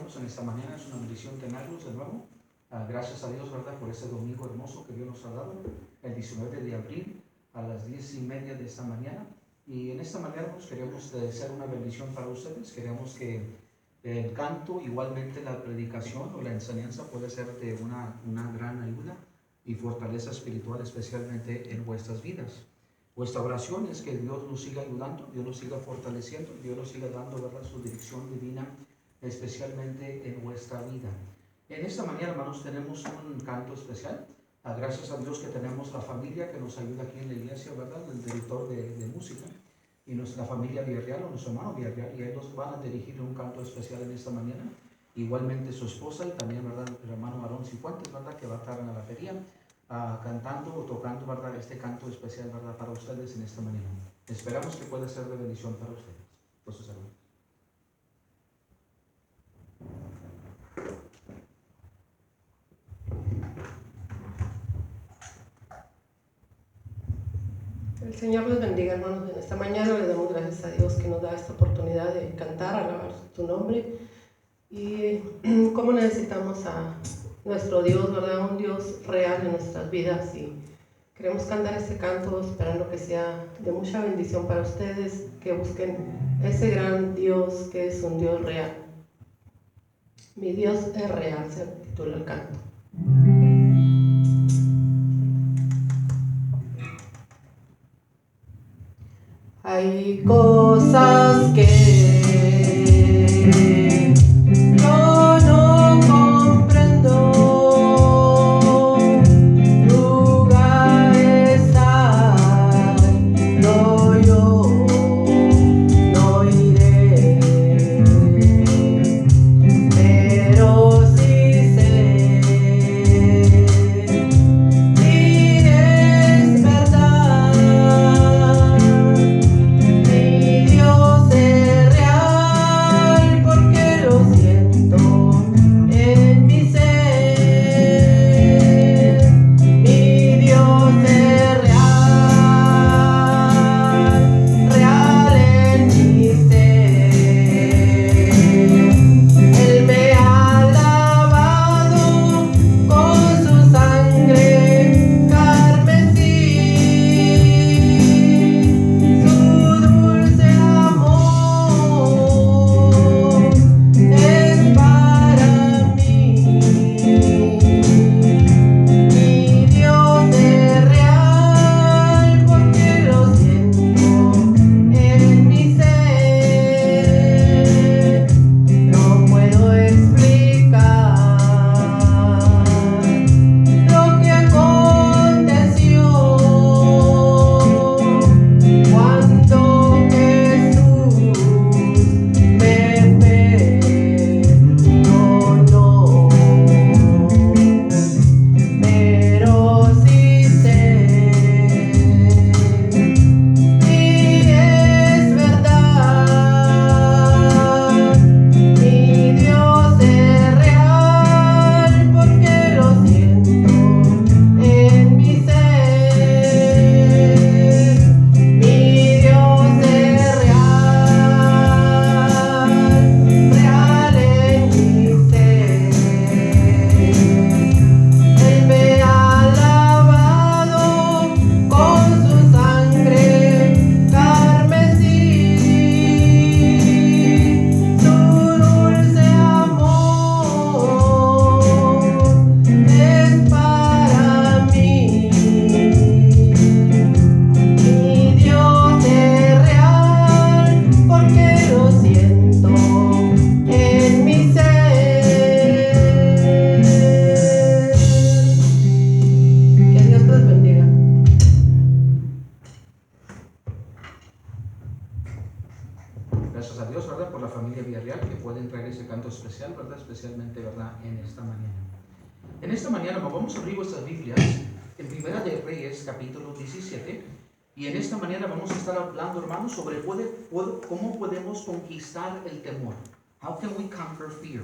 verlos en esta mañana. Es una bendición tenerlos de nuevo. Gracias a Dios, ¿verdad?, por este domingo hermoso que Dios nos ha dado, el 19 de abril a las 10:30 de esta mañana. Y en esta mañana pues queremos ser una bendición para ustedes. Queremos que el canto, igualmente la predicación o la enseñanza, puede ser de una gran ayuda y fortaleza espiritual, especialmente en vuestras vidas. Vuestra oración es que Dios nos siga ayudando, Dios nos siga fortaleciendo, Dios nos siga dando, ¿verdad?, su dirección divina, especialmente en vuestra vida. En esta mañana, hermanos, tenemos un canto especial. Gracias a Dios que tenemos la familia que nos ayuda aquí en la iglesia, ¿verdad?, el director de música y nuestra familia Villarreal, o nuestro hermano Villarreal, y ellos van a dirigir un canto especial en esta mañana. Igualmente su esposa y también, ¿verdad?, el hermano Aarón Cifuentes, ¿verdad?, que va a estar en la batería. Cantando o tocando, ¿verdad?, este canto especial, ¿verdad?, para ustedes en esta mañana. Esperamos que pueda ser de bendición para ustedes. Entonces, hermanos. El Señor les bendiga, hermanos. En esta mañana le damos gracias a Dios que nos da esta oportunidad de cantar, alabar tu nombre. Y cómo necesitamos a nuestro Dios, ¿verdad? Un Dios real en nuestras vidas. Y queremos cantar este canto esperando que sea de mucha bendición para ustedes, que busquen ese gran Dios que es un Dios real. Mi Dios es real, se titula el canto. Hay cosas que yo no comprendo, lugares no yo no iré, pero sí sé y es verdad. Dios es real porque lo siento en mi ser. Mi Dios es real, real en mi ser. Él me ha lavado con su sangre carmesí. Su dulce amor es para mí. Mi Dios es real porque lo siento en mi ser. No puedo explicar lo que aconteció cuando Jesús me perdonó, pero sí sé y es verdad. Mi Dios es real porque lo siento en mi ser. Mi Dios es real, real en mi ser. Él me ha lavado con su sangre carmesí. Su dulce amor es para mí. Mi Dios es real porque lo siento en mi ser. Que Dios los bendiga. Gracias a Dios, ¿verdad?, por la familia Villarreal que pueden traer ese canto especial, ¿verdad?, especialmente, ¿verdad?, en esta mañana. En esta mañana vamos a abrir vuestras Biblias en Primera de Reyes, capítulo 17. Y en esta mañana vamos a estar hablando, hermanos, sobre cómo podemos conquistar el temor. How can we conquer fear?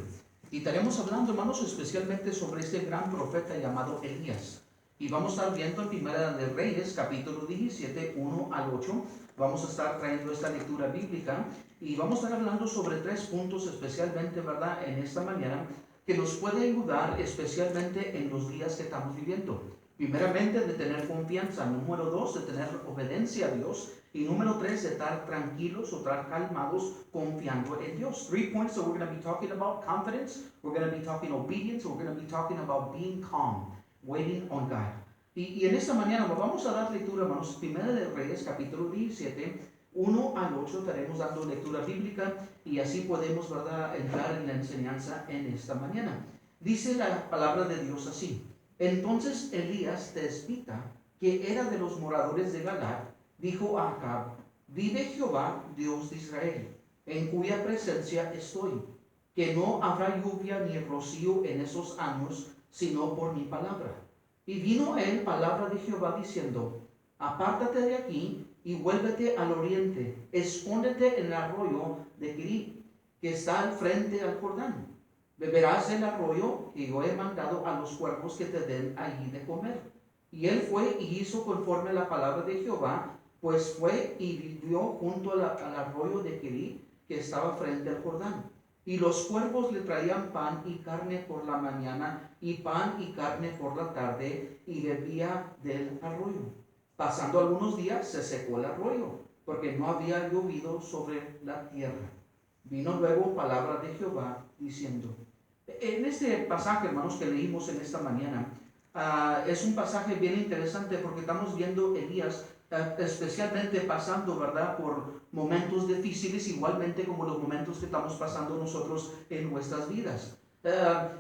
Y estaremos hablando, hermanos, especialmente sobre este gran profeta llamado Elías. Y vamos a estar viendo en Primera de Reyes, capítulo 17, 1 al 8. Vamos a estar trayendo esta lectura bíblica Y vamos a estar hablando sobre 3 puntos especialmente, ¿verdad?, en esta mañana, que nos puede ayudar especialmente en los días que estamos viviendo. Primeramente, de tener confianza. Número 2, de tener obediencia a Dios. Y número 3, de estar tranquilos o estar calmados confiando en Dios. 3 points that we're going to be talking about: confidence, we're going to be talking obedience, we're going to be talking about being calm, waiting on God. Y en esta mañana vamos a dar lectura, hermanos, Primera de Reyes, capítulo 17, 1 al 8, estaremos dando lectura bíblica y así podemos, ¿verdad?, entrar en la enseñanza en esta mañana. Dice la palabra de Dios así: Entonces Elías Tezbita, que era de los moradores de Galaad, dijo a Acab: Vive Jehová, Dios de Israel, en cuya presencia estoy, que no habrá lluvia ni rocío en esos años, sino por mi palabra. Y vino a él palabra de Jehová diciendo: Apártate de aquí y vuélvete al oriente, escóndete en el arroyo de Querit, que está al frente al Jordán. Beberás del arroyo que yo he mandado a los cuervos que te den allí de comer. Y él fue y hizo conforme a la palabra de Jehová, pues fue y vivió junto al arroyo de Querit, que estaba frente al Jordán. Y los cuervos le traían pan y carne por la mañana, y pan y carne por la tarde, y bebía del arroyo. Pasando algunos días se secó el arroyo, porque no había llovido sobre la tierra. Vino luego palabra de Jehová diciendo. En este pasaje, hermanos, que leímos en esta mañana, es un pasaje bien interesante porque estamos viendo Elías especialmente pasando, ¿verdad?, por momentos difíciles, igualmente como los momentos que estamos pasando nosotros en nuestras vidas.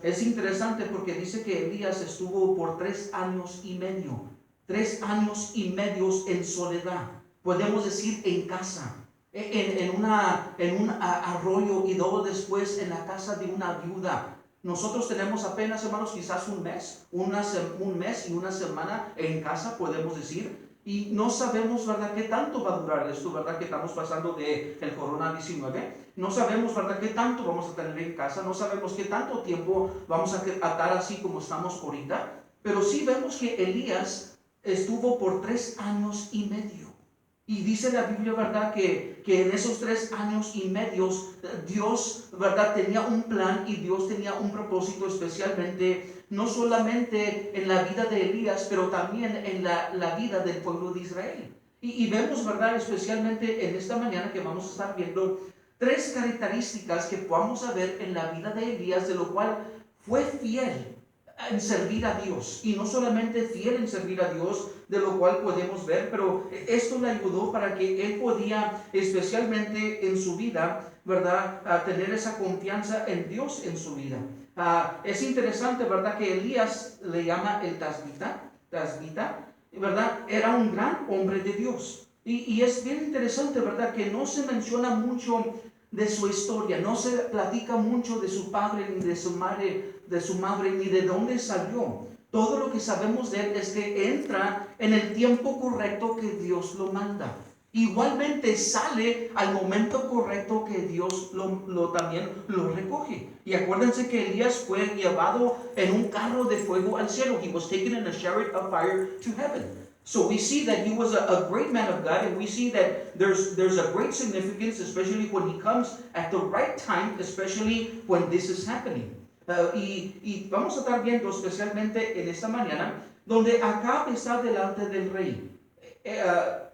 Es interesante porque dice que Elías estuvo por 3 años y medio, 3 años y medio en soledad, podemos decir en casa, en un arroyo, y luego después en la casa de una viuda. Nosotros tenemos apenas, hermanos, quizás un mes y una semana en casa, podemos decir, y no sabemos, ¿verdad?, qué tanto va a durar esto, ¿verdad?, que estamos pasando del COVID-19. No sabemos, ¿verdad?, qué tanto vamos a tener en casa, no sabemos qué tanto tiempo vamos a estar así como estamos ahorita, pero sí vemos que Elías estuvo por 3 años y medio. Y dice la Biblia, ¿verdad?, que en esos 3 años y medio Dios, ¿verdad?, tenía un plan y Dios tenía un propósito, especialmente, no solamente en la vida de Elías, pero también en la vida del pueblo de Israel. Y vemos, ¿verdad?, especialmente en esta mañana que vamos a estar viendo 3 características que vamos a ver en la vida de Elías, de lo cual fue fiel en servir a Dios, y no solamente fiel en servir a Dios, de lo cual podemos ver, pero esto le ayudó para que él podía, especialmente en su vida, ¿verdad?, a tener esa confianza en Dios en su vida. Es interesante, ¿verdad?, que Elías le llama el Tezbita, ¿verdad?, era un gran hombre de Dios. Y es bien interesante, ¿verdad?, que no se menciona mucho de su historia, no se platica mucho de su padre ni de su madre ni de dónde salió. Todo lo que sabemos de él es que entra en el tiempo correcto que Dios lo manda. Igualmente sale al momento correcto que Dios también lo recoge. Y acuérdense que Elías fue llevado en un carro de fuego al cielo. He was taken in a chariot of fire to heaven. So we see that he was a great man of God, and we see that there's a great significance, especially when he comes at the right time, especially when this is happening. Y vamos a estar viendo especialmente en esta mañana, donde Acab está delante del rey.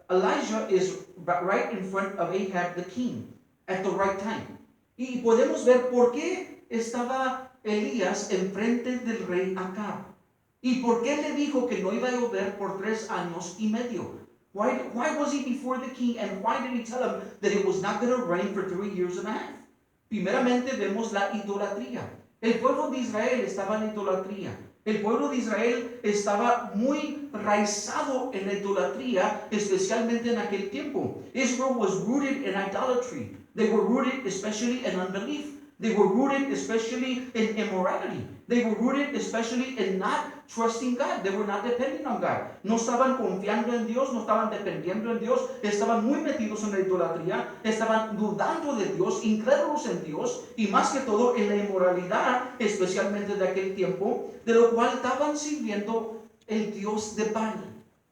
Elijah is right in front of Ahab the king at the right time. Y podemos ver por qué estaba Elías enfrente del rey Acab. ¿Y por qué le dijo que no iba a llover por 3 años y medio? Why was he before the king, and why did he tell him that it was not going to rain for 3 years and a half? Primeramente vemos la idolatría. El pueblo de Israel estaba en idolatría. El pueblo de Israel estaba muy raizado en la idolatría, especialmente en aquel tiempo. Israel was rooted in idolatry. They were rooted especially in unbelief. They were rooted especially in immorality. They were rooted especially in not trusting God. They were not depending on God. No estaban confiando en Dios, no estaban dependiendo en Dios, estaban muy metidos en la idolatría, estaban dudando de Dios, incrédulos en Dios, y más que todo en la inmoralidad, especialmente de aquel tiempo, de lo cual estaban sirviendo el Dios de Baal.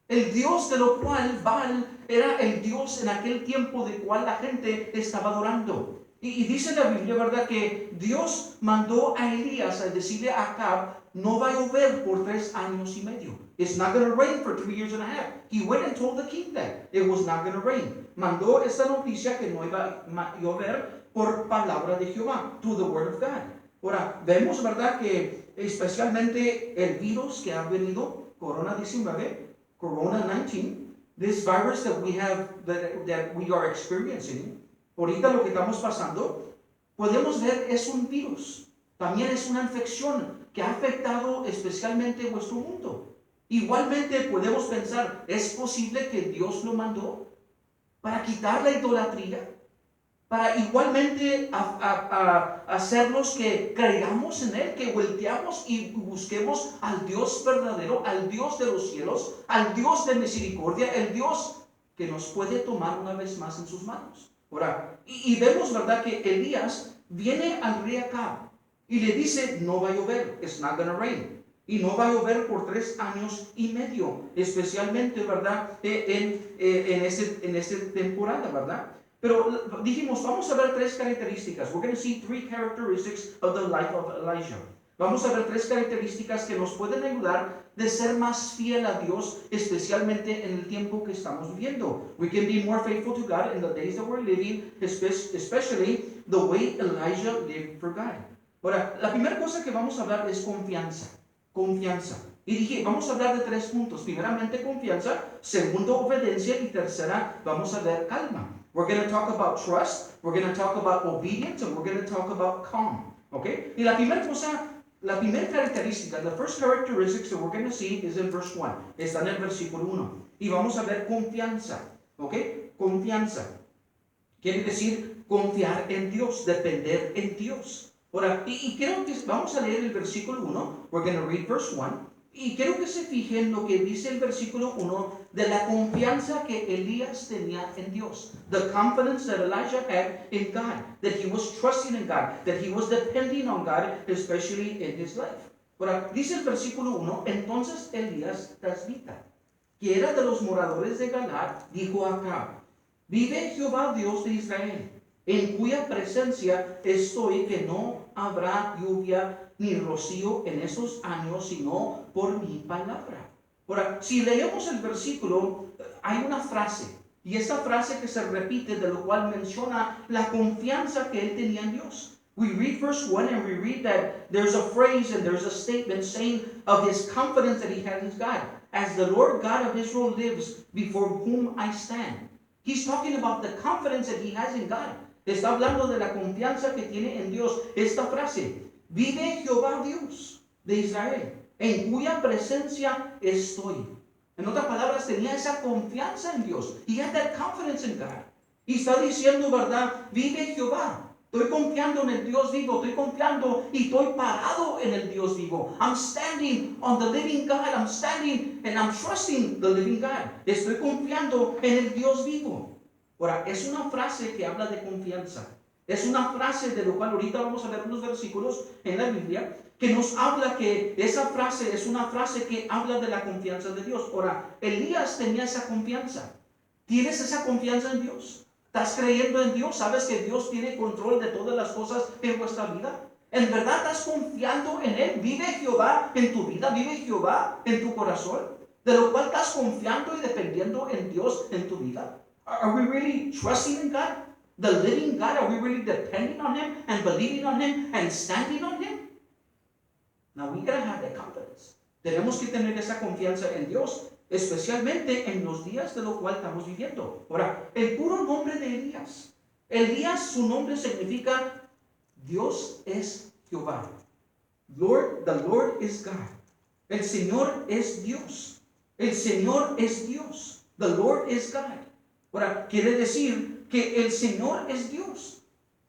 El Dios de lo cual Baal era el Dios en aquel tiempo de cual la gente estaba adorando. Y dice la Biblia, ¿verdad?, que Dios mandó a Elías a decirle a Acab, no va a llover por 3 años y medio. It's not going to rain for 3 years and a half. He went and told the king that it was not going to rain. Mandó esta noticia que no iba a llover por palabra de Jehová, to the word of God. Ahora, vemos, ¿verdad?, que especialmente el virus que ha venido, Corona-19, this virus that we have, that we are experiencing, ahorita lo que estamos pasando, podemos ver es un virus. También es una infección que ha afectado especialmente nuestro mundo. Igualmente podemos pensar, ¿es posible que Dios lo mandó para quitar la idolatría? Para igualmente hacernos que creamos en Él, que volteamos y busquemos al Dios verdadero, al Dios de los cielos, al Dios de misericordia, el Dios que nos puede tomar una vez más en sus manos. Ahora, y vemos, ¿verdad?, que Elías viene al rey Acab y le dice, no va a llover, it's not gonna rain. Y no va a llover por 3 años y medio, especialmente, ¿verdad?, en esta temporada, ¿verdad? Pero dijimos, vamos a ver 3 características. We're going to see 3 characteristics of the life of Elijah. Vamos a ver 3 características que nos pueden ayudar de ser más fiel a Dios, especialmente en el tiempo que estamos viviendo. We can be more faithful to God in the days that we're living, especially the way Elijah lived for God. Ahora, la primera cosa que vamos a hablar es confianza. Confianza. Y dije, vamos a hablar de 3 puntos. Primeramente, confianza. Segundo, obediencia. Y tercera, vamos a ver calma. We're going to talk about trust, we're going to talk about obedience, and we're going to talk about calm. Okay? Y la primera característica, the first characteristics that we're going to see is in verse 1. Está en el versículo 1. Y vamos a ver confianza. Okay? Confianza. Quiere decir confiar en Dios, depender en Dios. Ahora, y quiero que vamos a leer el versículo 1. We're going to read verse 1. Y quiero que se fijen lo que dice el versículo 1 de la confianza que Elías tenía en Dios. The confidence that Elijah had in God, that he was trusting in God, that he was depending on God, especially in his life. Ahora, dice el versículo 1, entonces Elías Tasbita, que era de los moradores de Galaad, dijo a Acab, vive Jehová Dios de Israel, en cuya presencia estoy, que no habrá lluvia ni rocío en esos años, sino por mi palabra. Ahora, si leemos el versículo, hay una frase, y esa frase que se repite, de lo cual menciona la confianza que él tenía en Dios. We read verse 1 and we read that there's a phrase and there's a statement saying of his confidence that he had in God. As the Lord God of Israel lives, before whom I stand. He's talking about the confidence that he has in God. Está hablando de la confianza que tiene en Dios. Esta frase, vive Jehová Dios de Israel, en cuya presencia estoy. En otras palabras, tenía esa confianza en Dios. He had that confidence in God. Y está diciendo, ¿verdad? Vive Jehová. Estoy confiando en el Dios vivo. Estoy confiando y estoy parado en el Dios vivo. I'm standing on the living God. I'm standing and I'm trusting the living God. Estoy confiando en el Dios vivo. Ahora, es una frase que habla de confianza. Es una frase de lo cual ahorita vamos a ver unos versículos en la Biblia que nos habla que esa frase es una frase que habla de la confianza de Dios. Ahora, Elías tenía esa confianza. ¿Tienes esa confianza en Dios? ¿Estás creyendo en Dios? ¿Sabes que Dios tiene control de todas las cosas en vuestra vida? ¿En verdad estás confiando en Él? ¿Vive Jehová en tu vida? ¿Vive Jehová en tu corazón? ¿De lo cual estás confiando y dependiendo en Dios en tu vida? Are we really trusting in God? The living God? Are we really depending on Him and believing on Him and standing on Him? Now we gotta have that confidence. Tenemos que tener esa confianza en Dios, especialmente en los días de lo cual estamos viviendo. Ahora, el puro nombre de Elías. Elías, su nombre significa Dios es Jehová. The Lord is God. El Señor es Dios. El Señor es Dios. The Lord is God. Ahora, quiere decir que el Señor es Dios.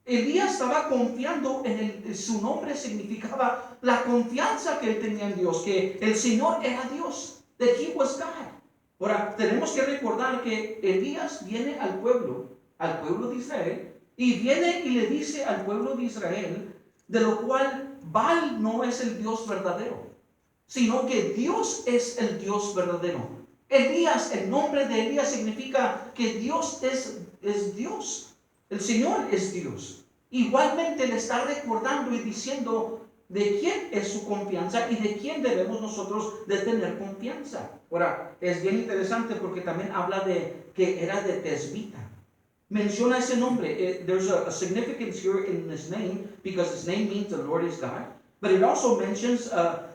Elías estaba confiando en su nombre significaba la confianza que él tenía en Dios, que el Señor era Dios, that He was God. Ahora, tenemos que recordar que Elías viene al pueblo de Israel, y viene y le dice al pueblo de Israel, de lo cual Baal no es el Dios verdadero, sino que Dios es el Dios verdadero. Elías, el nombre de Elías significa que Dios es Dios. El Señor es Dios. Igualmente le está recordando y diciendo de quién es su confianza y de quién debemos nosotros de tener confianza. Ahora, es bien interesante porque también habla de que era de Tesbita. Menciona ese nombre. There's a significance here in his name because his name means the Lord is God. But it also mentions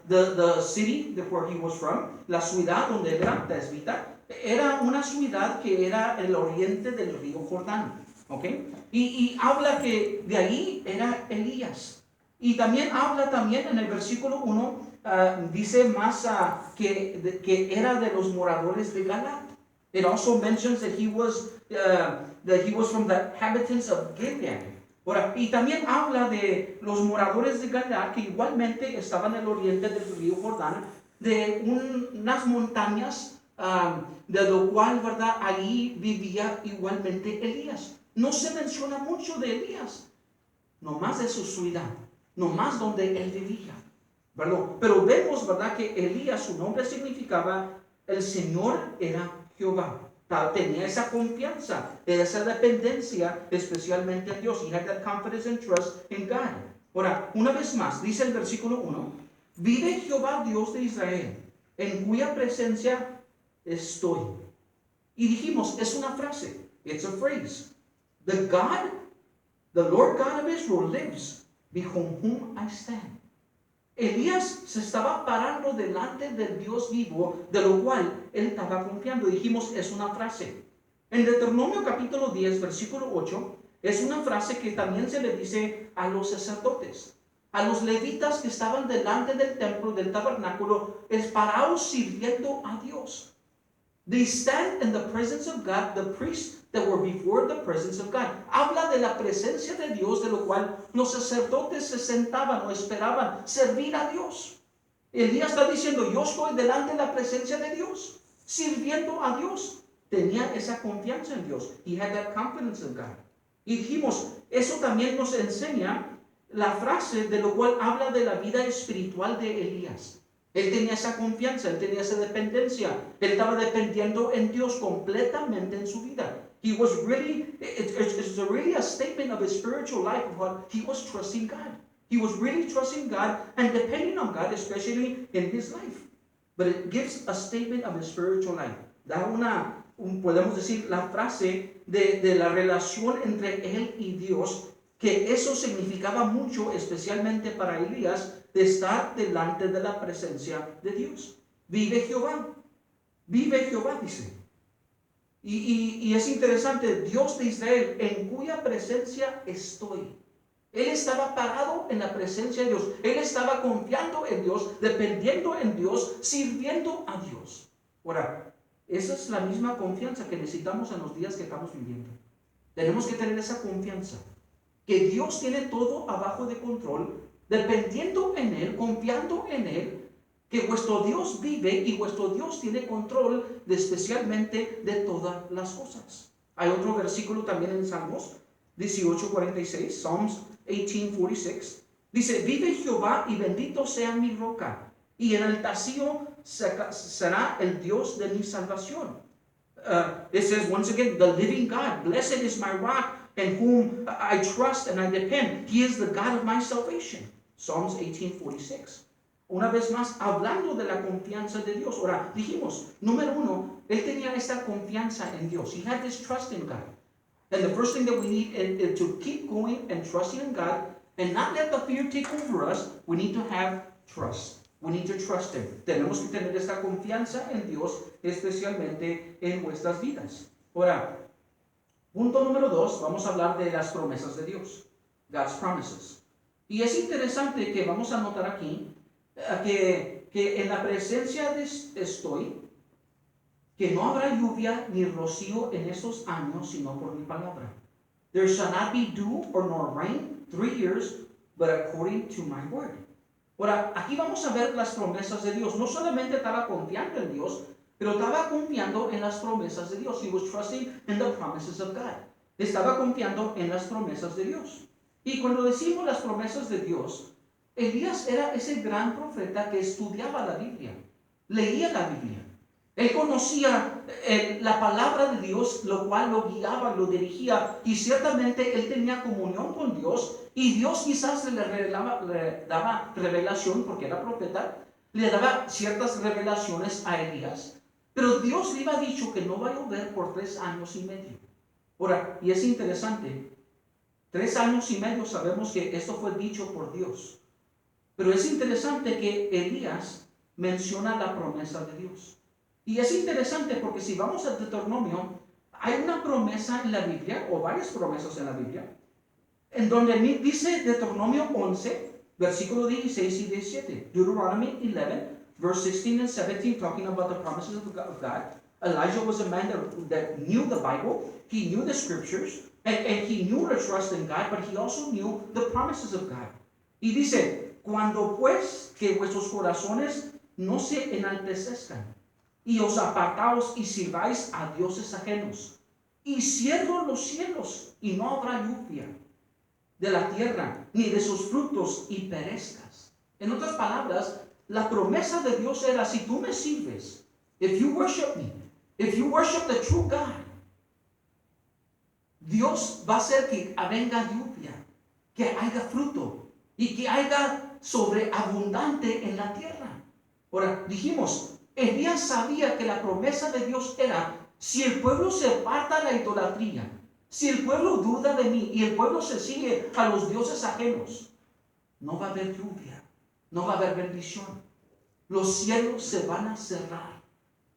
the city where he was from, la ciudad donde era, Tesbita. Era una ciudad que era el oriente del río Jordán. ¿Okay? Y habla que de ahí era Elías. Y también habla también en el versículo 1, dice más que era de los moradores de Galat. It also mentions that he was from the inhabitants of Gilead. Ahora, y también habla de los moradores de Galat que igualmente estaban en el oriente del río Jordán, de unas montañas de lo cual, ¿verdad? Ahí vivía igualmente Elías. No se menciona mucho de Elías, nomás de su ciudad, nomás donde él vivía, ¿verdad? Pero vemos, ¿verdad? Que Elías, su nombre significaba el Señor era Jehová. Tenía esa confianza, esa dependencia, especialmente en Dios. He had that confidence and trust in God. Ahora, una vez más, dice el versículo 1, vive Jehová Dios de Israel, en cuya presencia estoy. Y dijimos, es una frase, it's a phrase. The Lord God of Israel lives, before whom I stand. Elías se estaba parando delante del Dios vivo, de lo cual él estaba confiando. Dijimos, es una frase. En Deuteronomio capítulo 10, versículo 8, es una frase que también se le dice a los sacerdotes, a los levitas que estaban delante del templo, del tabernáculo, parados sirviendo a Dios. They stand in the presence of God, the priests that were before the presence of God. Habla de la presencia de Dios, de lo cual los sacerdotes se sentaban o esperaban servir a Dios. Elías está diciendo, yo estoy delante de la presencia de Dios, sirviendo a Dios. Tenía esa confianza en Dios. He had that confidence in God. Y dijimos, eso también nos enseña la frase de lo cual habla de la vida espiritual de Elías. Él tenía esa confianza, él tenía esa dependencia. Él estaba dependiendo en Dios completamente en su vida. He was really, it's really a statement of his spiritual life of what he was trusting God. He was really trusting God and depending on God, especially in his life. But it gives a statement of his spiritual life. Da podemos decir, la frase de la relación entre él y Dios, que eso significaba mucho, especialmente para Elías, de estar delante de la presencia de Dios. Vive Jehová, dice. Y es interesante, Dios de Israel, en cuya presencia estoy. Él estaba parado en la presencia de Dios. Él estaba confiando en Dios, dependiendo en Dios, sirviendo a Dios. Ahora, esa es la misma confianza que necesitamos en los días que estamos viviendo. Tenemos que tener esa confianza, que Dios tiene todo abajo de control, dependiendo en Él, confiando en Él, que vuestro Dios vive y vuestro Dios tiene control especialmente de todas las cosas. Hay otro versículo también en Salmos 18:46, Psalms 18:46. Dice, vive Jehová y bendito sea mi roca, y enaltecido será el Dios de mi salvación. It says once again, the living God, blessed is my rock, in whom I trust and I depend. He is the God of my salvation. Psalms 18:46. Una vez más, hablando de la confianza de Dios. Ahora, dijimos, número uno, él tenía esta confianza en Dios. He had this trust in God. And the first thing that we need is to keep going and trusting in God and not let the fear take over us. We need to have trust. We need to trust Him. Tenemos que tener esta confianza en Dios, especialmente en nuestras vidas. Ahora, punto número 2, vamos a hablar de las promesas de Dios. God's promises. Y es interesante que vamos a notar aquí que en la presencia de estoy, que no habrá lluvia ni rocío en esos años, sino por mi palabra. There shall not be dew or nor rain 3 years, but according to my word. Ahora, aquí vamos a ver las promesas de Dios. No solamente estaba confiando en Dios, pero estaba confiando en las promesas de Dios. He was trusting in the promises of God. Estaba confiando en las promesas de Dios. Y cuando decimos las promesas de Dios, Elías era ese gran profeta que estudiaba la Biblia, leía la Biblia. Él conocía la palabra de Dios, lo cual lo guiaba, lo dirigía, y ciertamente él tenía comunión con Dios, y Dios quizás le daba revelación, porque era profeta, le daba ciertas revelaciones a Elías, pero Dios le había dicho que no va a llover por 3 años y medio. Ahora, y es interesante, 3 años y medio sabemos que esto fue dicho por Dios, pero es interesante que Elías menciona la promesa de Dios. Y es interesante porque si vamos a Deuteronomio, hay una promesa en la Biblia, o varias promesas en la Biblia, en donde dice Deuteronomio 11, versículo 16 y 17. Deuteronomy 11, verse 16 and 17, talking about the promises of God. Elijah was a man that knew the Bible, he knew the scriptures, and he knew to trust in God, but he also knew the promises of God. Y dice, cuando pues que vuestros corazones no se enaltezcan, y os apartaos y sirváis a dioses ajenos, y cierro los cielos, y no habrá lluvia de la tierra, ni de sus frutos, y perezcas. En otras palabras, la promesa de Dios era, si tú me sirves, if you worship me, if you worship the true God, Dios va a hacer que venga lluvia, que haya fruto, y que haya sobreabundante en la tierra. Ahora, dijimos, Elías sabía que la promesa de Dios era, si el pueblo se aparta de la idolatría, si el pueblo duda de mí y el pueblo se sigue a los dioses ajenos, no va a haber lluvia, no va a haber bendición. Los cielos se van a cerrar.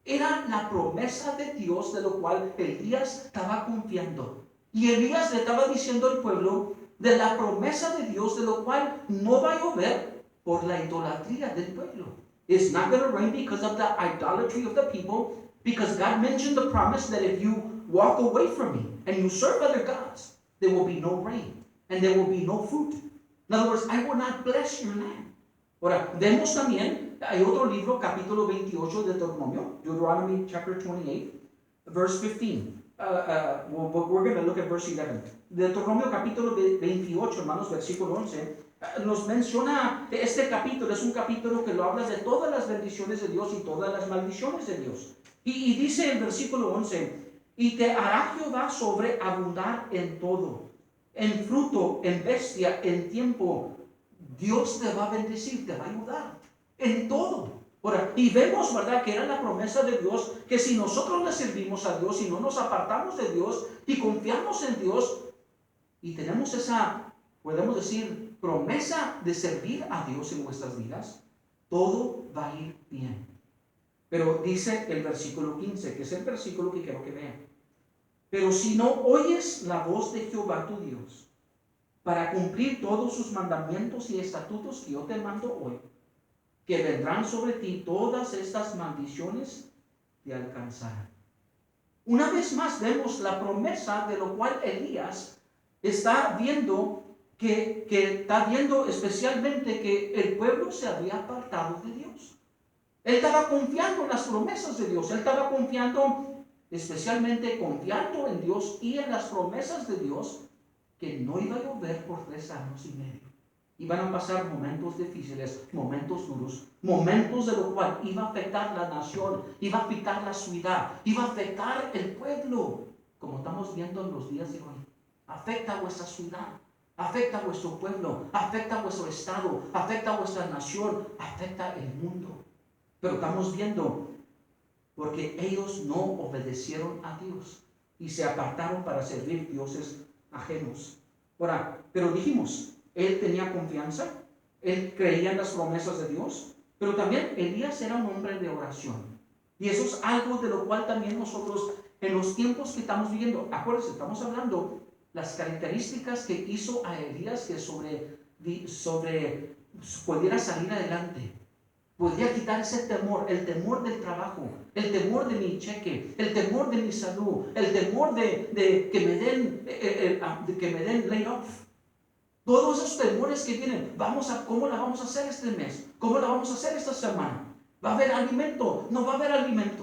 Era la promesa de Dios de lo cual Elías estaba confiando. Y Elías le estaba diciendo al pueblo de la promesa de Dios de lo cual no va a llover por la idolatría del pueblo. It's not going to rain because of the idolatry of the people, because God mentioned the promise that if you walk away from me and you serve other gods, there will be no rain and there will be no fruit. In other words, I will not bless your land. Ahora, vemos también, hay otro libro, capítulo 28 de Deuteronomio, Deuteronomy chapter 28, verse 15. We're going to look at verse 11. Deuteronomio capítulo 28, hermanos, versículo 11. Nos menciona este capítulo, es un capítulo que lo habla de todas las bendiciones de Dios y todas las maldiciones de Dios. Y dice el versículo 11, y te hará Jehová sobreabundar en todo, en fruto, en bestia, en tiempo. Dios te va a bendecir, te va a ayudar en todo. Ahora, y vemos, ¿verdad?, que era la promesa de Dios, que si nosotros le servimos a Dios y no nos apartamos de Dios y confiamos en Dios y tenemos esa, podemos decir, promesa de servir a Dios en nuestras vidas, todo va a ir bien. Pero dice el versículo 15, que es el versículo que quiero que vean. Pero si no oyes la voz de Jehová tu Dios, para cumplir todos sus mandamientos y estatutos que yo te mando hoy, que vendrán sobre ti todas estas maldiciones, te alcanzarán. Una vez más vemos la promesa de lo cual Elías está viendo que está viendo especialmente que el pueblo se había apartado de Dios. Él estaba confiando en las promesas de Dios. Él estaba confiando, especialmente confiando en Dios y en las promesas de Dios, que no iba a llover por 3 años y medio. Iban a pasar momentos difíciles, momentos duros, momentos de lo cual iba a afectar la nación, iba a afectar la ciudad, iba a afectar el pueblo, como estamos viendo en los días de hoy. Afecta a vuestra ciudad, afecta a vuestro pueblo, afecta a vuestro estado, afecta a vuestra nación, afecta el mundo. Pero estamos viendo, porque ellos no obedecieron a Dios y se apartaron para servir dioses ajenos. Ahora, pero dijimos, él tenía confianza, él creía en las promesas de Dios, pero también Elías era un hombre de oración. Y eso es algo de lo cual también nosotros, en los tiempos que estamos viviendo, acuérdense, estamos hablando las características que hizo a Elías que pudiera salir adelante. Podría quitar ese temor, el temor del trabajo, el temor de mi cheque, el temor de mi salud, el temor de que me den layoff. Todos esos temores que vienen, ¿cómo la vamos a hacer este mes? ¿Cómo la vamos a hacer esta semana? ¿Va a haber alimento? ¿No va a haber alimento?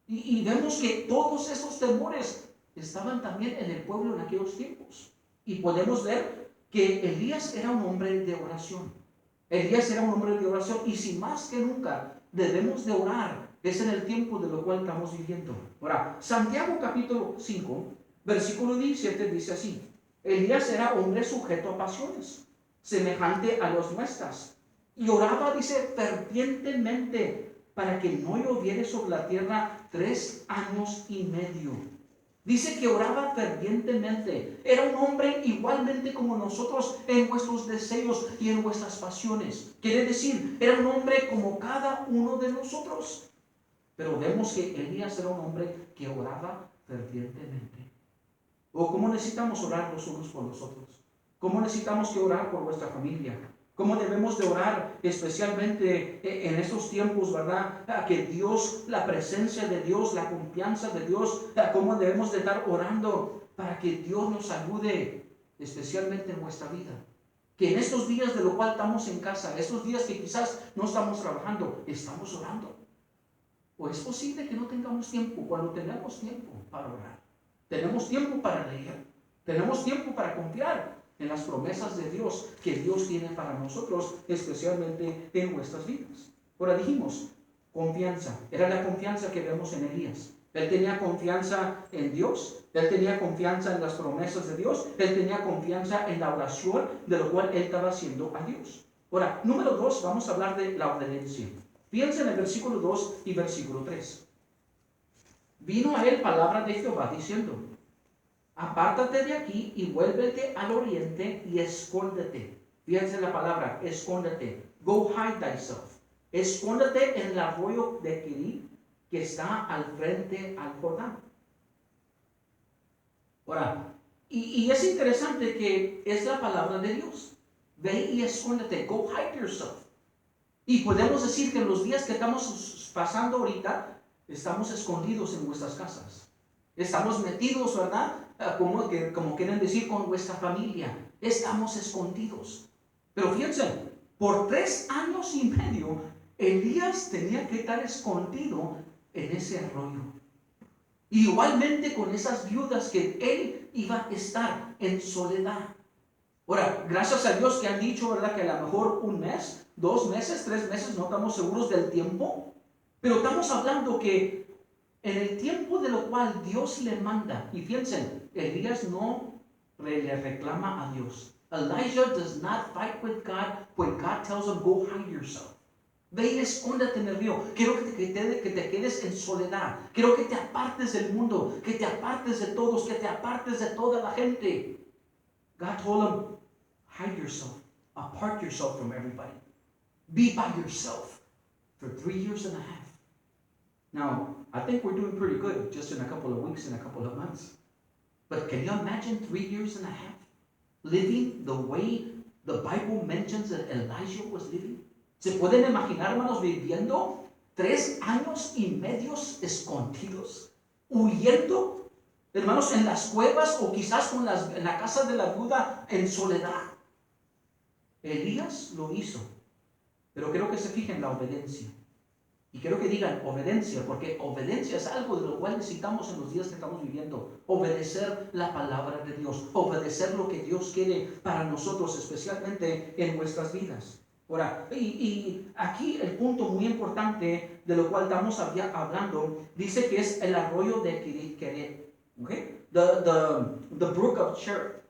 Y vemos que todos esos temores estaban también en el pueblo en aquellos tiempos. Y podemos ver que Elías era un hombre de oración. Elías era un hombre de oración, y si más que nunca debemos de orar Es en el tiempo de lo cual estamos viviendo. Ahora, Santiago capítulo 5, versículo 17 dice así: Elías era hombre sujeto a pasiones, semejante a los nuestras, y oraba, dice, fervientemente para que no lloviere sobre la tierra 3 años y medio. Dice que oraba fervientemente. Era un hombre igualmente como nosotros en nuestros deseos y en nuestras pasiones. Quiere decir, era un hombre como cada uno de nosotros. Pero vemos que Elías era un hombre que oraba fervientemente. ¿O cómo necesitamos orar los unos por los otros? ¿Cómo necesitamos que orar por nuestra familia? ¿Cómo debemos de orar especialmente en estos tiempos, verdad? Que Dios, la presencia de Dios, la confianza de Dios, ¿cómo debemos de estar orando para que Dios nos ayude especialmente en nuestra vida? Que en estos días de lo cual estamos en casa, estos días que quizás no estamos trabajando, estamos orando. ¿O es posible que no tengamos tiempo? Cuando tenemos tiempo para orar, tenemos tiempo para leer, tenemos tiempo para confiar en las promesas de Dios que Dios tiene para nosotros, especialmente en nuestras vidas. Ahora dijimos, confianza. Era la confianza que vemos en Elías. Él tenía confianza en Dios, él tenía confianza en las promesas de Dios, él tenía confianza en la oración de lo cual él estaba haciendo a Dios. Ahora, número 2, vamos a hablar de la obediencia. Fíjense en el versículo 2 y versículo 3. Vino a él palabra de Jehová diciendo: Apártate de aquí y vuélvete al oriente y escóndete. Fíjense la palabra, escóndete. Go hide thyself. Escóndete en el arroyo de Kerit que está al frente al Jordán. Ahora, y es interesante que es la palabra de Dios. Ve y escóndete. Go hide yourself. Y podemos decir que en los días que estamos pasando ahorita, estamos escondidos en nuestras casas. Estamos metidos, ¿verdad? Como quieren decir, con nuestra familia. Estamos escondidos. Pero fíjense, por 3 años y medio, Elías tenía que estar escondido en ese arroyo. Igualmente con esas viudas que él iba a estar en soledad. Ahora, gracias a Dios que han dicho, ¿verdad?, que a lo mejor 1 mes, 2 meses, 3 meses, no estamos seguros del tiempo. Pero estamos hablando que en el tiempo de lo cual Dios le manda, y fíjense, Elías no le reclama a Dios. Elijah does not fight with God when God tells him, go hide yourself. Ve y escóndete en el río. Quiero que te quedes en soledad. Quiero que te apartes del mundo, que te apartes de todos, que te apartes de toda la gente. God told him, hide yourself, apart yourself from everybody. Be by yourself for 3 years and a half. Now, I think we're doing pretty good just in a couple of weeks and a couple of months. But can you imagine 3 years and a half living the way the Bible mentions that Elijah was living? ¿Se pueden imaginar, hermanos, viviendo 3 años y medio escondidos, huyendo, hermanos, en las cuevas o quizás en la casa de la viuda en soledad? Elías lo hizo, pero quiero que se fijen en la obediencia. Y quiero que digan obediencia, porque obediencia es algo de lo cual necesitamos en los días que estamos viviendo. Obedecer la palabra de Dios, obedecer lo que Dios quiere para nosotros, especialmente en nuestras vidas. Ahora, y aquí el punto muy importante de lo cual estamos hablando, dice que es el arroyo de Kerit. Okay? The brook of Cherith.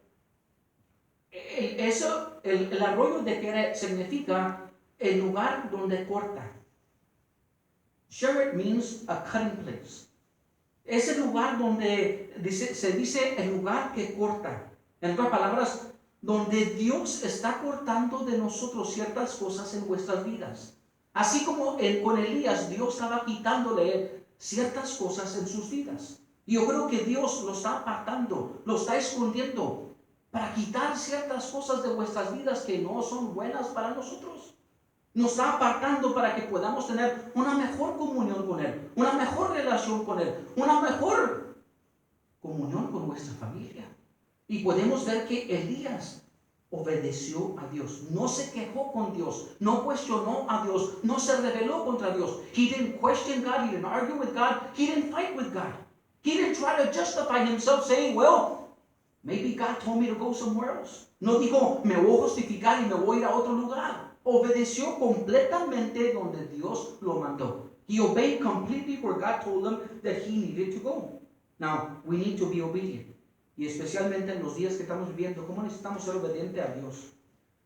El arroyo de Kerit significa el lugar donde corta. Cherith means a cutting place. Es el lugar donde se dice el lugar que corta. En otras palabras, donde Dios está cortando de nosotros ciertas cosas en nuestras vidas. Así como con Elías, Dios estaba quitándole ciertas cosas en sus vidas. Y yo creo que Dios lo está apartando, lo está escondiendo para quitar ciertas cosas de nuestras vidas que no son buenas para nosotros. Nos está apartando para que podamos tener una mejor comunión con Él, una mejor relación con Él, una mejor comunión con nuestra familia. Y podemos ver que Elías obedeció a Dios, no se quejó con Dios, no cuestionó a Dios, no se rebeló contra Dios. He didn't question God, he didn't argue with God, he didn't fight with God. He didn't try to justify himself saying, well, maybe God told me to go somewhere else. No dijo, me voy a justificar y me voy a ir a otro lugar. Obedeció completamente donde Dios lo mandó. He obeyed completely where God told him that he needed to go. Now, we need to be obedient. Y especialmente en los días que estamos viviendo, ¿cómo necesitamos ser obedientes a Dios?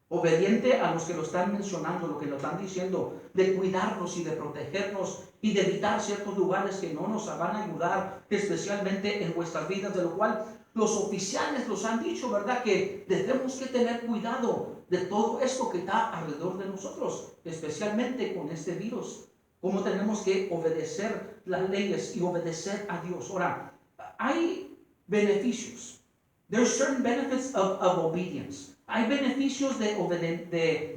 Obediente a los que lo están mencionando, lo que lo están diciendo, de cuidarnos y de protegernos y de evitar ciertos lugares que no nos van a ayudar, especialmente en nuestras vidas, de lo cual los oficiales nos han dicho, ¿verdad? Que debemos que tener cuidado de todo esto que está alrededor de nosotros, especialmente con este virus. Cómo tenemos que obedecer las leyes y obedecer a Dios. Ahora, hay beneficios. There's certain benefits of obedience. Hay beneficios de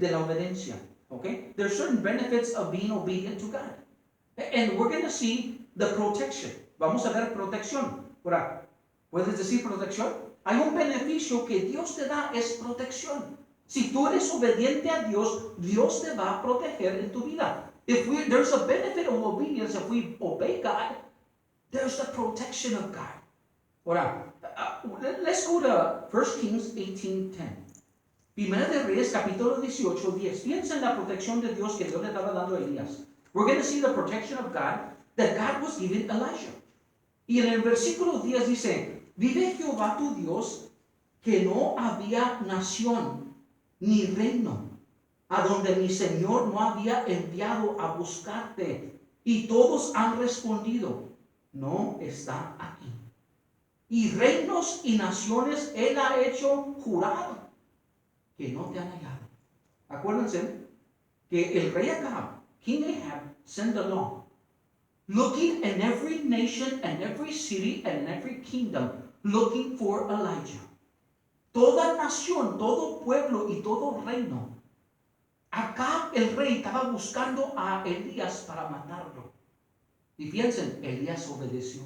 la obediencia. Okay? There's certain benefits of being obedient to God. And we're going to see the protection. Vamos a ver protección. Ahora, ¿puedes decir protección? Hay un beneficio que Dios te da, es protección. Si tú eres obediente a Dios, Dios te va a proteger en tu vida. There's a benefit of obedience. If we obey God, there's the protection of God. Ahora, let's go to 1 Kings 18:10. Primera de Reyes, capítulo 18:10. Piensa en la protección de Dios que Dios le estaba dando a Elías. We're going to see the protection of God that God was giving Elijah. Y en el versículo 10 dice, vive Jehová tu Dios, que no había nación ni reino a donde mi Señor no había enviado a buscarte. Y todos han respondido, no está aquí. Y reinos y naciones Él ha hecho jurar que no te han hallado. Acuérdense que el rey Acab, King Ahab, sent a law, looking in every nation and every city and in every kingdom, looking for Elijah. Toda nación, todo pueblo y todo reino, Acab el rey estaba buscando a Elías para matarlo. Y piensen, Elías obedeció.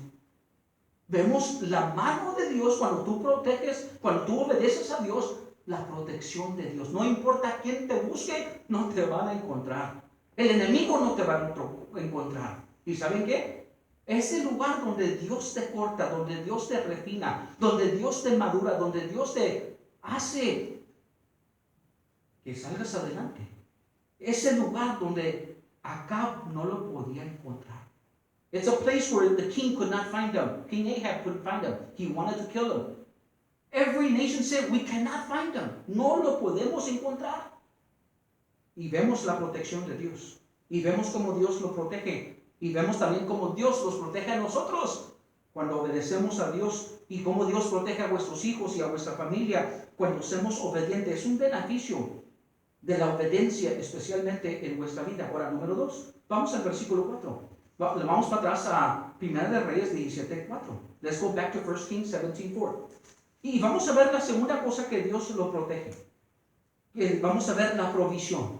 Vemos la mano de Dios cuando tú proteges, cuando tú obedeces a Dios, la protección de Dios. No importa quién te busque, no te van a encontrar. El enemigo no te va a encontrar. ¿Y saben qué? Ese lugar donde Dios te corta, donde Dios te refina, donde Dios te madura, donde Dios te hace que salgas adelante. Ese lugar donde Acab no lo podía encontrar. It's a place where the king could not find him. King Ahab couldn't find him. He wanted to kill him. Every nation said, we cannot find him. No lo podemos encontrar. Y vemos la protección de Dios. Y vemos cómo Dios lo protege. Y vemos también cómo Dios los protege a nosotros cuando obedecemos a Dios. Y cómo Dios protege a vuestros hijos y a vuestra familia cuando somos obedientes. Es un beneficio de la obediencia, especialmente en vuestra vida. Ahora, número 2. Vamos al versículo 4. Vamos para atrás a 1 de Reyes 17:4. Let's go back to 1 Kings 17:4. Y vamos a ver la segunda cosa que Dios lo protege. Vamos a ver la provisión.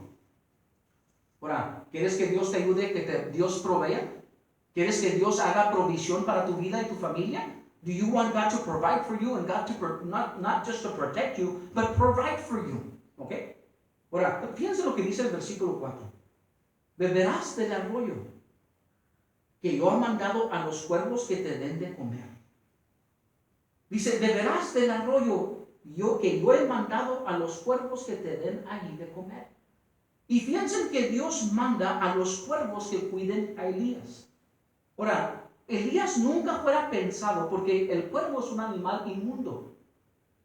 Ahora, ¿quieres que Dios te ayude, que Dios provea? ¿Quieres que Dios haga provisión para tu vida y tu familia? Do you want God to provide for you and God to not just to protect you, but provide for you? ¿Ok? Ahora, fíjense lo que dice el versículo 4. Beberás del arroyo que yo he mandado a los cuervos que te den de comer. Dice, beberás del arroyo que yo he mandado a los cuervos que te den allí de comer. Y fíjense que Dios manda a los cuervos que cuiden a Elías. Ahora, Elías nunca fuera pensado, porque el cuervo es un animal inmundo.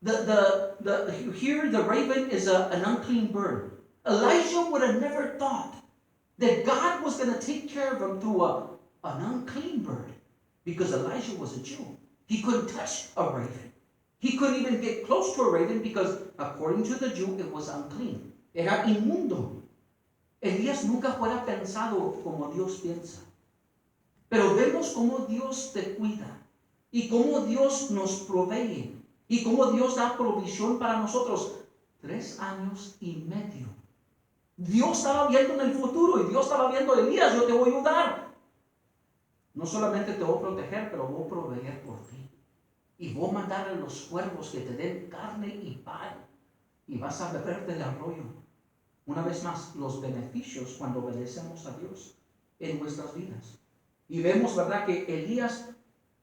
Here the raven is an unclean bird. Elijah would have never thought that God was going to take care of him through an unclean bird, because Elijah was a Jew. He couldn't touch a raven. He couldn't even get close to a raven because, according to the Jew, it was unclean. Era inmundo. Elías nunca fuera pensado como Dios piensa. Pero vemos cómo Dios te cuida y cómo Dios nos provee y cómo Dios da provisión para nosotros. 3 años y medio. Dios estaba viendo en el futuro y Dios estaba viendo, Elías, yo te voy a ayudar. No solamente te voy a proteger, pero voy a proveer por ti. Y voy a mandar a los cuervos que te den carne y pan. Y vas a beber del arroyo. Una vez más, los beneficios cuando obedecemos a Dios en nuestras vidas. Y vemos, ¿verdad?, que Elías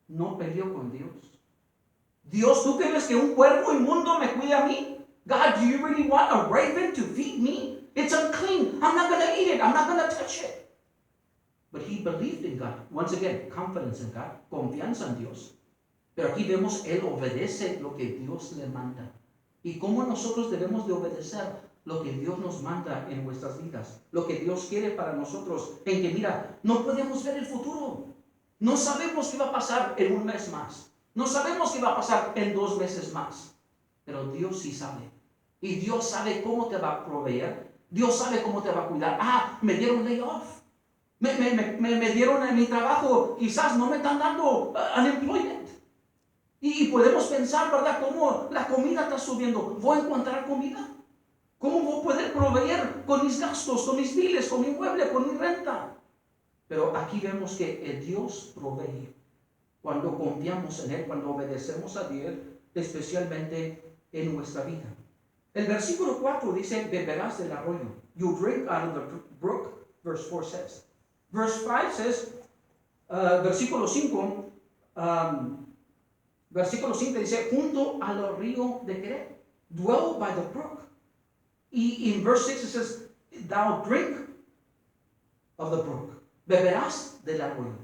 no peleó con Dios. Dios, ¿tú crees que un cuervo inmundo me cuida a mí? God, do you really want a raven to feed me? It's unclean. I'm not going to eat it. I'm not going to touch it. But he believed in God. Once again, confidence in God, confianza en Dios. Pero aquí vemos, él obedece lo que Dios le manda. ¿Y cómo nosotros debemos de obedecer lo que Dios nos manda en nuestras vidas? Lo que Dios quiere para nosotros. En que, mira, no podemos ver el futuro. No sabemos qué va a pasar en un mes más. No sabemos qué va a pasar en 2 meses más. Pero Dios sí sabe. Y Dios sabe cómo te va a proveer. Dios sabe cómo te va a cuidar. Ah, me dieron layoff. Me dieron en mi trabajo. Quizás no me están dando unemployment. Y podemos pensar, ¿verdad? Cómo la comida está subiendo. ¿Voy a encontrar comida? ¿Cómo voy a poder proveer con mis gastos, con mis biles, con mi mueble, con mi renta? Pero aquí vemos que Dios provee cuando confiamos en Él, cuando obedecemos a Dios, especialmente en nuestra vida. El versículo 4 dice, beberás del arroyo. You drink out of the brook, verse 4 says. Verse 5 says, versículo 5, versículo 5 dice, junto al río de Querer, dwell by the brook. Y en verse 6 it says, thou drink of the brook. Beberás del arroyo.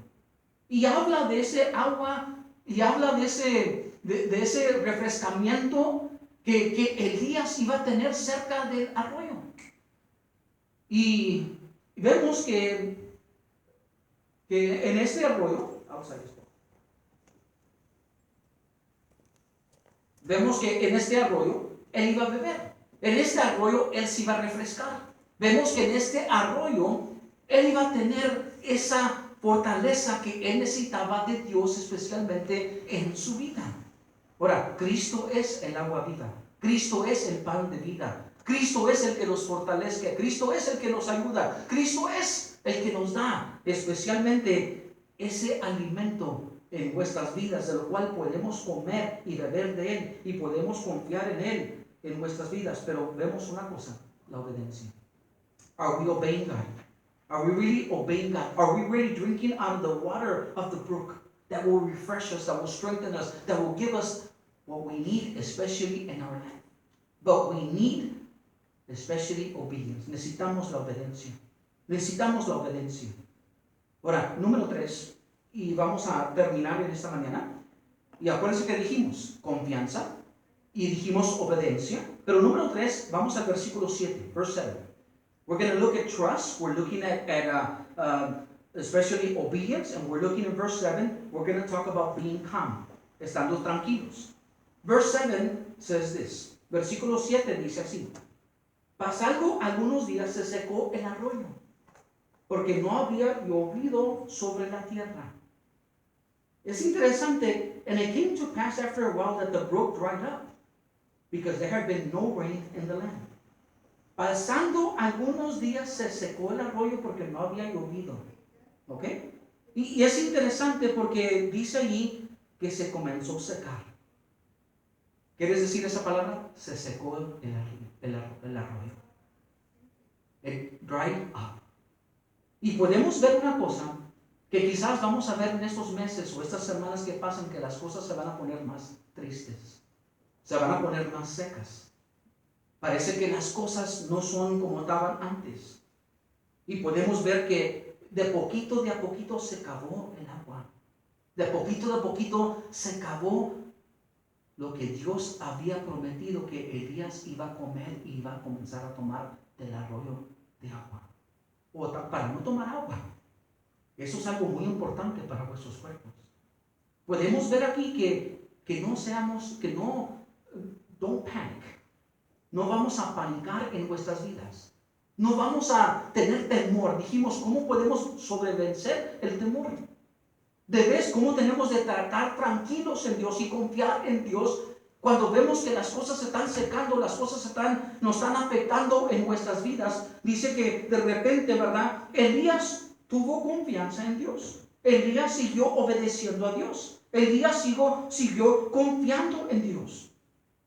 Y habla de ese agua, y habla de ese refrescamiento que Elías iba a tener cerca del arroyo. Y vemos que en este arroyo, vemos que en este arroyo él iba a beber. En este arroyo él se iba a refrescar. Vemos que en este arroyo él iba a tener esa fortaleza que él necesitaba de Dios, especialmente en su vida. Ahora, Cristo es el agua viva. Cristo es el pan de vida. Cristo es el que nos fortalece. Cristo es el que nos ayuda. Cristo es el que nos da especialmente ese alimento en nuestras vidas, de lo cual podemos comer y beber de Él y podemos confiar en Él en nuestras vidas. Pero vemos una cosa, la obediencia. Are we obeying God? Are we really obeying God? Are we really drinking out of the water of the brook that will refresh us, that will strengthen us, that will give us what we need, especially in our life? But we need especially obedience. Necesitamos la obediencia. Necesitamos la obediencia. Ahora, número 3, y vamos a terminar en esta mañana. Y acuérdense que dijimos confianza y dijimos obediencia. Pero número 3, vamos al versículo 7, verse 7. We're going to look at trust. We're looking at especially obedience. And we're looking at verse 7. We're going to talk about being calm. Estando tranquilos. Verse 7 says this. Versículo 7 dice así. Pasando algunos días se secó el arroyo, porque no había llovido sobre la tierra. Es interesante. And it came to pass after a while that the brook dried up, because there had been no rain in the land. Pasando algunos días se secó el arroyo porque no había llovido. ¿Ok? Y es interesante porque dice allí que se comenzó a secar. ¿Quieres decir esa palabra? Se secó el arroyo. It dried up. Y podemos ver una cosa que quizás vamos a ver en estos meses o estas semanas que pasan, que las cosas se van a poner más tristes. Se van a poner más secas. Parece que las cosas no son como estaban antes. Y podemos ver que de poquito a poquito se acabó el agua. De poquito a poquito se acabó lo que Dios había prometido que Elías iba a comer y iba a comenzar a tomar del arroyo de agua. O para no tomar agua. Eso es algo muy importante para vuestros cuerpos. Podemos ver aquí que no seamos, que no, don't panic. No vamos a panicar en nuestras vidas. No vamos a tener temor. Dijimos, ¿cómo podemos sobrevencer el temor? Debes, ¿cómo tenemos de tratar tranquilos en Dios y confiar en Dios cuando vemos que las cosas se están secando, las cosas nos están afectando en nuestras vidas? Dice que de repente, ¿verdad? Elías tuvo confianza en Dios. Elías siguió obedeciendo a Dios. Elías siguió confiando en Dios.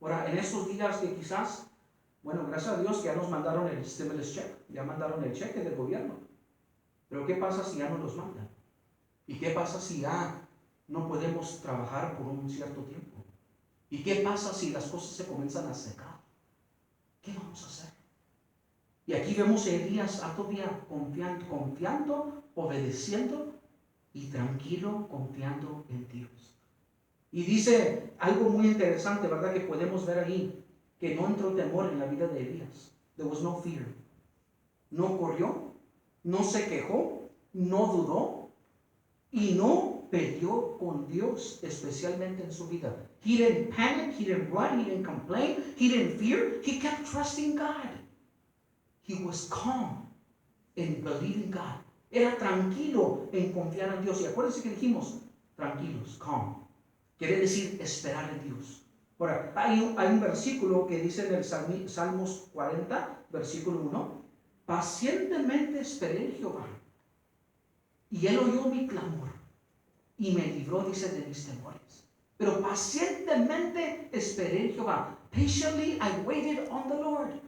Ahora, en estos días que quizás, bueno, gracias a Dios ya nos mandaron el stimulus check, ya mandaron el cheque del gobierno. Pero ¿qué pasa si ya no los mandan? ¿Y qué pasa si ya no podemos trabajar por un cierto tiempo? ¿Y qué pasa si las cosas se comienzan a secar? ¿Qué vamos a hacer? Y aquí vemos a Elías todavía confiando, obedeciendo y tranquilo, confiando en Dios. Y dice algo muy interesante, ¿verdad? Que podemos ver ahí, que no entró temor en la vida de Elías. There was no fear. No corrió, no se quejó, no dudó y no peleó con Dios, especialmente en su vida. He didn't panic, he didn't run, he didn't complain, he didn't fear. He kept trusting God. He was calm in believing God. Era tranquilo en confiar en Dios. Y acuérdense que dijimos, tranquilos, calm. Quiere decir esperar en Dios. Ahora, hay un versículo que dice en el Salmos 40, versículo 1, pacientemente esperé en Jehová, y él oyó mi clamor, y me libró, dice, de mis temores. Pero pacientemente esperé en Jehová. Patiently I waited on the Lord.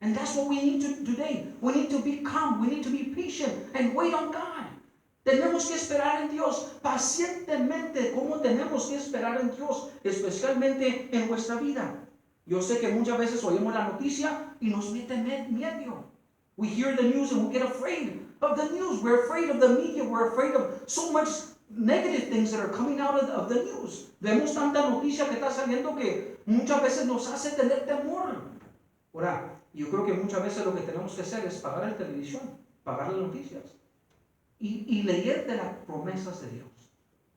And that's what we need to do today. We need to be calm, we need to be patient, and wait on God. Tenemos que esperar en Dios pacientemente, como tenemos que esperar en Dios, especialmente en nuestra vida. Yo sé que muchas veces oímos la noticia y nos mete miedo. We hear the news and we get afraid of the news. We're afraid of the media. We're afraid of so much negative things that are coming out of the news. Vemos tanta noticia que está saliendo que muchas veces nos hace tener temor. Ahora, yo creo que muchas veces lo que tenemos que hacer es pagar la televisión, pagar las noticias y leer de las promesas de Dios.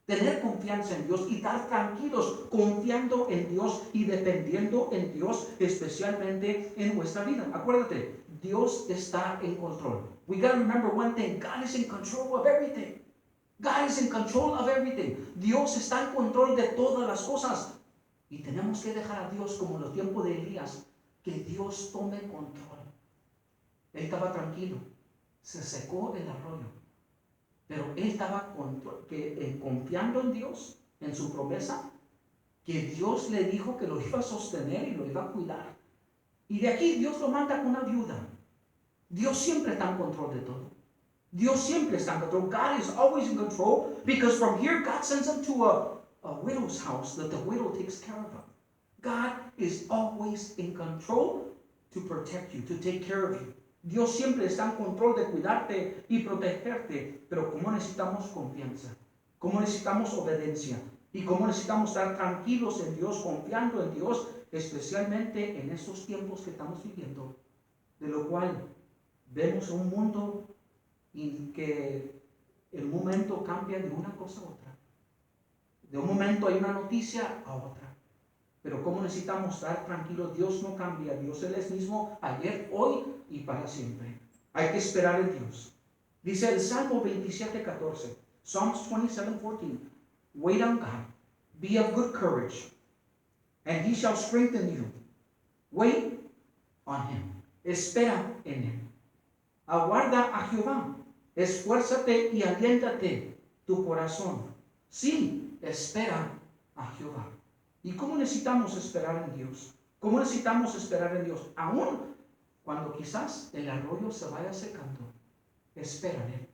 Tener confianza en Dios y estar tranquilos confiando en Dios y dependiendo en Dios, especialmente en nuestra vida. Acuérdate, Dios está en control. We got to remember one thing, God is in control of everything. God is in control of everything. Dios está en control de todas las cosas. Y tenemos que dejar a Dios, como en los tiempos de Elías, que Dios tome control. Él estaba tranquilo, se secó el arroyo, pero él estaba confiando en Dios, en su promesa, que Dios le dijo que lo iba a sostener y lo iba a cuidar. Y de aquí Dios lo manda con una viuda. Dios siempre está en control de todo. Dios siempre está en control. God is always in control, because from here God sends him to a widow's house that the widow takes care of him. God is always in control to protect you, to take care of you. Dios siempre está en control de cuidarte y protegerte, pero ¿cómo necesitamos confianza? ¿Cómo necesitamos obediencia? ¿Y cómo necesitamos estar tranquilos en Dios, confiando en Dios, especialmente en estos tiempos que estamos viviendo, de lo cual vemos un mundo en que el momento cambia de una cosa a otra? De un momento hay una noticia a otra. Pero ¿cómo necesitamos estar tranquilos? Dios no cambia. Dios es el mismo ayer, hoy y para siempre. Hay que esperar en Dios. Dice el Salmo 27:14. Psalms 27:14. Wait on God. Be of good courage, and he shall strengthen you. Wait on him. Espera en él. Aguarda a Jehová. Esfuérzate y aliéntate tu corazón. Sí, espera a Jehová. ¿Y cómo necesitamos esperar en Dios? ¿Cómo necesitamos esperar en Dios? Aún cuando quizás el arroyo se vaya secando, espera en él.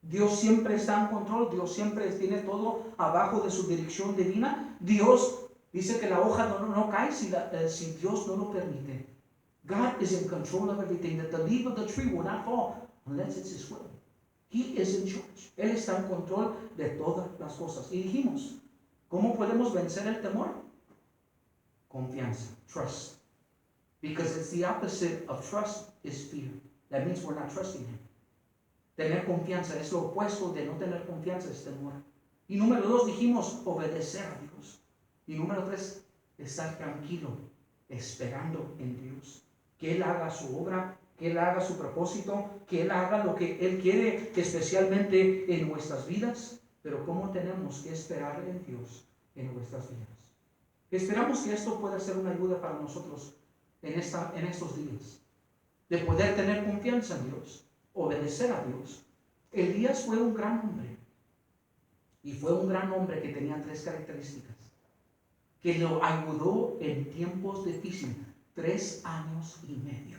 Dios siempre está en control. Dios siempre tiene todo abajo de su dirección divina. Dios dice que la hoja no cae si Dios no lo permite. God is in control of everything. That the leaf of the tree will not fall unless it's his will. He is in charge. Él está en control de todas las cosas. Y dijimos, ¿cómo podemos vencer el temor? Confianza, trust. Because it's the opposite of trust is fear. That means we're not trusting him. Tener confianza es lo opuesto de no tener confianza, es temor. Y número 2 dijimos obedecer a Dios. Y número 3, estar tranquilo, esperando en Dios. Que Él haga su obra, que Él haga su propósito, que Él haga lo que Él quiere, especialmente en nuestras vidas. Pero ¿cómo tenemos que esperar en Dios en nuestras vidas? Esperamos que esto pueda ser una ayuda para nosotros en estos días. De poder tener confianza en Dios, obedecer a Dios. Elías fue un gran hombre. Y fue un gran hombre que tenía 3 características. Que lo ayudó en tiempos difíciles. 3 años y medio.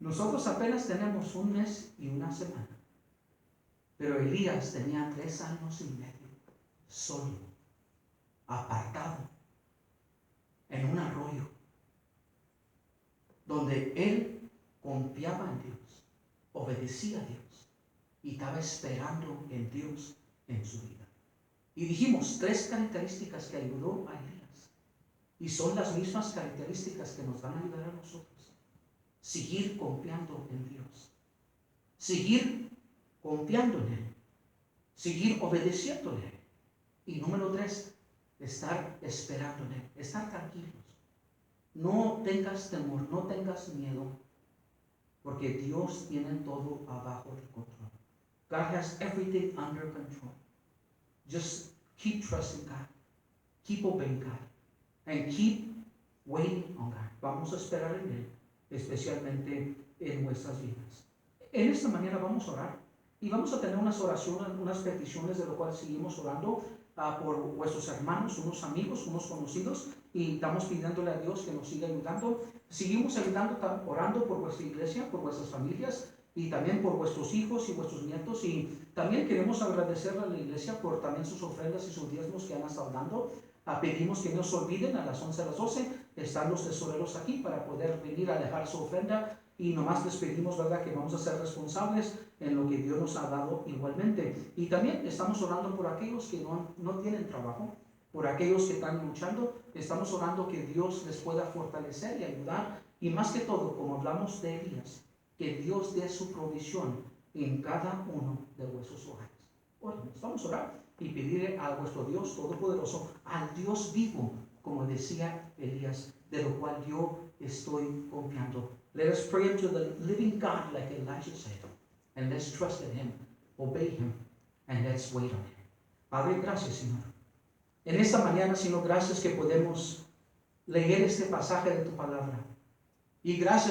Nosotros apenas tenemos 1 mes y 1 semana. Pero Elías tenía 3 años y medio, solo, apartado, en un arroyo, donde él confiaba en Dios, obedecía a Dios y estaba esperando en Dios en su vida. Y dijimos 3 características que ayudó a Elías. Y son las mismas características que nos van a ayudar a nosotros. Seguir confiando en Dios. Seguir confiando en Él. Seguir obedeciéndole. Y número 3, estar esperando en Él. Estar tranquilos. No tengas temor, no tengas miedo, porque Dios tiene todo abajo de control. God has everything under control. Just keep trusting God. Keep obeying God. And keep waiting on God. Vamos a esperar en Él, especialmente en nuestras vidas. En esta mañana vamos a orar y vamos a tener unas oraciones, unas peticiones de lo cual seguimos orando por vuestros hermanos, unos amigos, unos conocidos, y estamos pidiéndole a Dios que nos siga ayudando. Seguimos ayudando, orando por vuestra iglesia, por vuestras familias y también por vuestros hijos y vuestros nietos. Y también queremos agradecerle a la iglesia por también sus ofrendas y sus diezmos que han estado dando. Pedimos que no se olviden, a las 11 a las 12 están los tesoreros aquí para poder venir a dejar su ofrenda, y nomás les pedimos, ¿verdad?, que vamos a ser responsables en lo que Dios nos ha dado igualmente. Y también estamos orando por aquellos que no tienen trabajo, por aquellos que están luchando. Estamos orando que Dios les pueda fortalecer y ayudar, y más que todo, como hablamos de Elías, que Dios dé su provisión en cada uno de vuestros hogares. Oremos, vamos a orar y pedirle a vuestro Dios Todopoderoso, al Dios vivo, como decía Elías, de lo cual yo estoy confiando. Let us pray to the living God, like Elijah said, and let's trust in Him, obey Him, and let's wait on Him. Padre, gracias, Señor. En esta mañana, Señor, gracias que podemos leer este pasaje de tu palabra. Y gracias